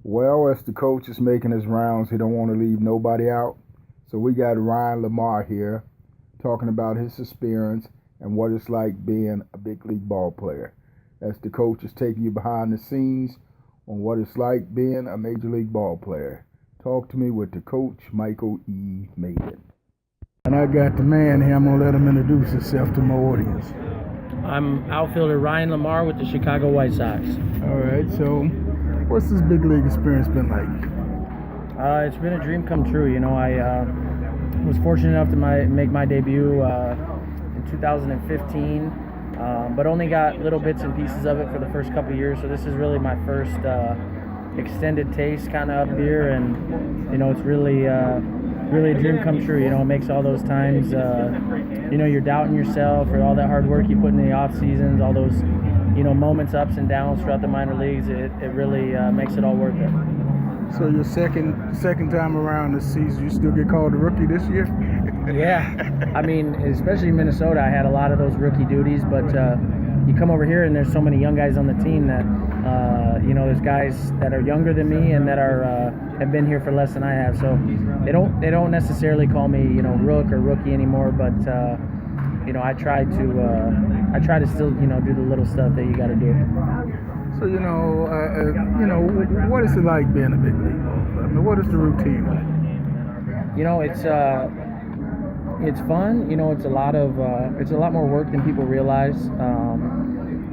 Well, as the coach is making his rounds, he don't want to leave nobody out. So we got Ryan Lamarre here talking about his experience and what it's like being a big league ball player. As the coach is taking you behind the scenes on what it's like being a major league ball player. Talk to me with the coach, Michael E. Mayden. And I got the man here. I'm going to let him introduce himself to my audience. I'm outfielder Ryan Lamarre with the Chicago White Sox. All right, so what's this big league experience been like? It's been a dream come true. I was fortunate enough to make my debut in 2015, but only got little bits and pieces of it for the first couple of years. So this is really my first extended taste kind of up here, and it's really a dream come true. It makes all those times, you're doubting yourself for all that hard work you put in the off seasons, all those, moments, ups and downs throughout the minor leagues. It really makes it all worth it. So your second time around this season, you still get called a rookie this year? Yeah, I mean, especially in Minnesota, I had a lot of those rookie duties, but you come over here and there's so many young guys on the team that, there's guys that are younger than me and that have been here for less than I have. So they don't necessarily call me, rook or rookie anymore, but I try to still, do the little stuff that you got to do. So, what is it like being a big league ball player? I mean, what is the routine like? It's fun. It's a lot more work than people realize.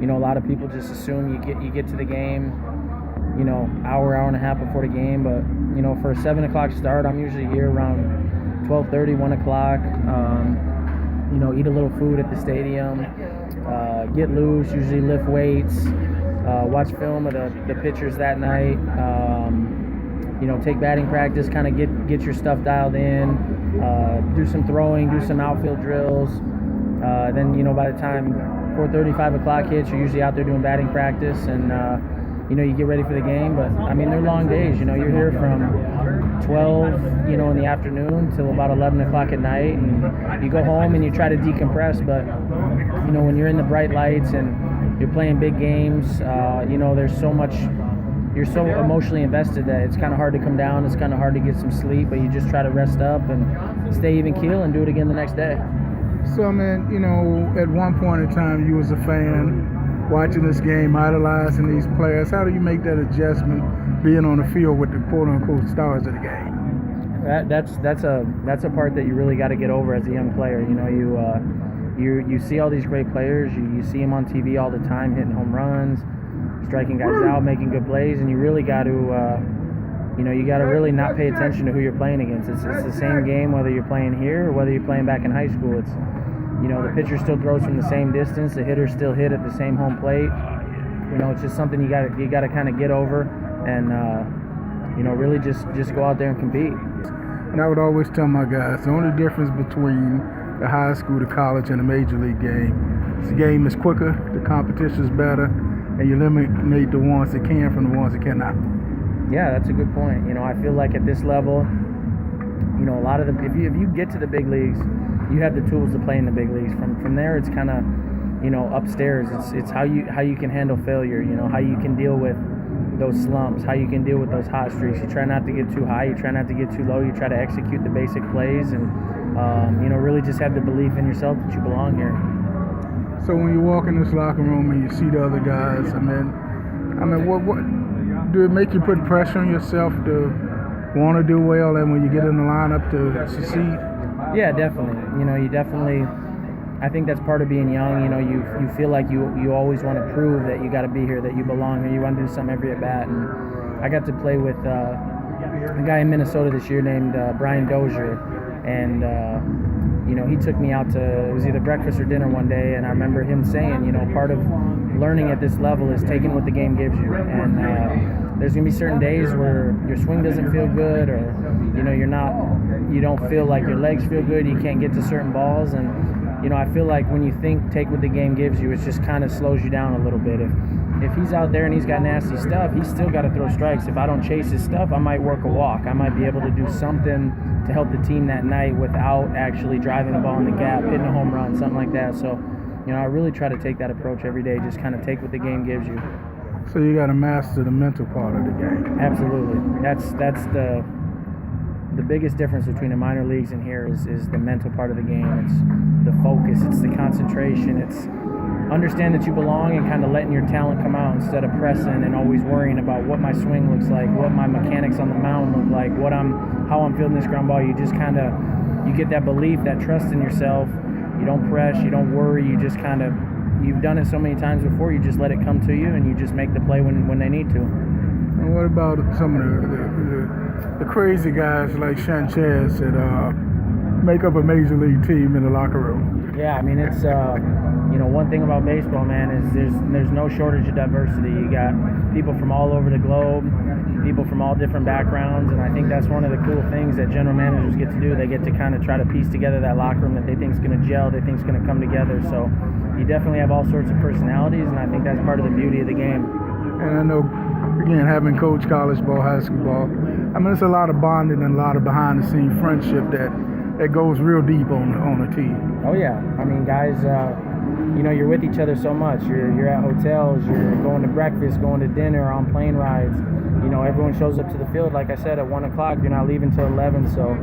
A lot of people just assume you get to the game, hour and a half before the game. But for a 7 o'clock start, I'm usually here around 12:30, 1 o'clock. Eat a little food at the stadium, get loose, usually lift weights, watch film of the pitchers that night. Take batting practice, kind of get your stuff dialed in, do some throwing, do some outfield drills. Then by the time 4:30, 5 o'clock hits, you're usually out there doing batting practice, and you get ready for the game. But I mean, they're long days. You're here from 12, in the afternoon till about 11 o'clock at night, and you go home and you try to decompress. But when you're in the bright lights and you're playing big games, there's so much. You're so emotionally invested that it's kind of hard to come down. It's kind of hard to get some sleep, but you just try to rest up and stay even keel and do it again the next day. So, man, at one point in time, you was a fan watching this game, idolizing these players. How do you make that adjustment being on the field with the quote-unquote stars of the game? That's a part that you really got to get over as a young player. You see all these great players. You see them on TV all the time, hitting home runs, striking guys out, making good plays, and you really got to, you got to really not pay attention to who you're playing against. It's the same game whether you're playing here or whether you're playing back in high school. It's, the pitcher still throws from the same distance, the hitter still hit at the same home plate. It's just something you got to kind of get over, and really just go out there and compete. And I would always tell my guys, the only difference between the high school, the college, and the major league game is the game is quicker, the competition is better, and you eliminate the ones that can from the ones that cannot. Yeah, that's a good point. I feel like at this level, a lot of them, if you get to the big leagues, you have the tools to play in the big leagues. From there, it's kind of, upstairs. It's how you can handle failure. How you can deal with those slumps, how you can deal with those hot streaks. You try not to get too high, you try not to get too low. You try to execute the basic plays, and really just have the belief in yourself that you belong here. So when you walk in this locker room and you see the other guys, I mean, what do it make you put pressure on yourself to want to do well, and when you get in the lineup to succeed? Yeah, definitely. You definitely. I think that's part of being young. You feel like you always want to prove that you got to be here, that you belong here. You want to do something every at bat, and I got to play with a guy in Minnesota this year named Brian Dozier, and he took me out to, it was either breakfast or dinner one day, and I remember him saying, part of learning at this level is taking what the game gives you. And there's going to be certain days where your swing doesn't feel good, or, you don't feel like your legs feel good, you can't get to certain balls. And, I feel like when you take what the game gives you, it just kind of slows you down a little bit. If he's out there and he's got nasty stuff, he's still got to throw strikes. If I don't chase his stuff, I might work a walk. I might be able to do something to help the team that night without actually driving the ball in the gap, hitting a home run, something like that. So, I really try to take that approach every day, just kind of take what the game gives you. So you got to master the mental part of the game. Absolutely. That's the biggest difference between the minor leagues and here is the mental part of the game. It's the focus. It's the concentration. It's understand that you belong and kind of letting your talent come out instead of pressing and always worrying about what my swing looks like, what my mechanics on the mound look like, how I'm fielding this ground ball. You just kind of you get that belief, that trust in yourself. You don't press. You don't worry. You just kind of you've done it so many times before. You just let it come to you and you just make the play when they need to. And what about some of the crazy guys like Sanchez that make up a major league team in the locker room? Yeah, I mean it's one thing about baseball, man, is there's no shortage of diversity. You got people from all over the globe, people from all different backgrounds, and I think that's one of the cool things that general managers get to do. They get to kind of try to piece together that locker room that they think is going to gel, they think is going to come together. So you definitely have all sorts of personalities, and I think that's part of the beauty of the game. And I know, again, having coached college ball, high school ball, I mean, it's a lot of bonding and a lot of behind-the-scenes friendship that goes real deep on a team. Oh, yeah. I mean, guys, you're with each other so much. You're at hotels, you're going to breakfast, going to dinner, on plane rides. Everyone shows up to the field, like I said, at 1 o'clock. You're not leaving till 11. So,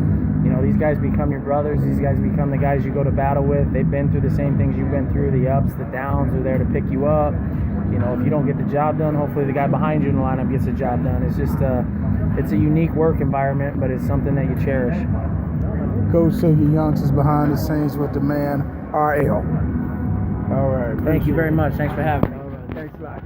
these guys become your brothers. These guys become the guys you go to battle with. They've been through the same things you've been through. The ups, the downs are there to pick you up. If you don't get the job done, hopefully the guy behind you in the lineup gets the job done. It's just it's a unique work environment, but it's something that you cherish. Coach Siggy Youngsters behind the scenes with the man, RL. All right. Thank you very much. Thanks for having me. All right. Thanks a lot.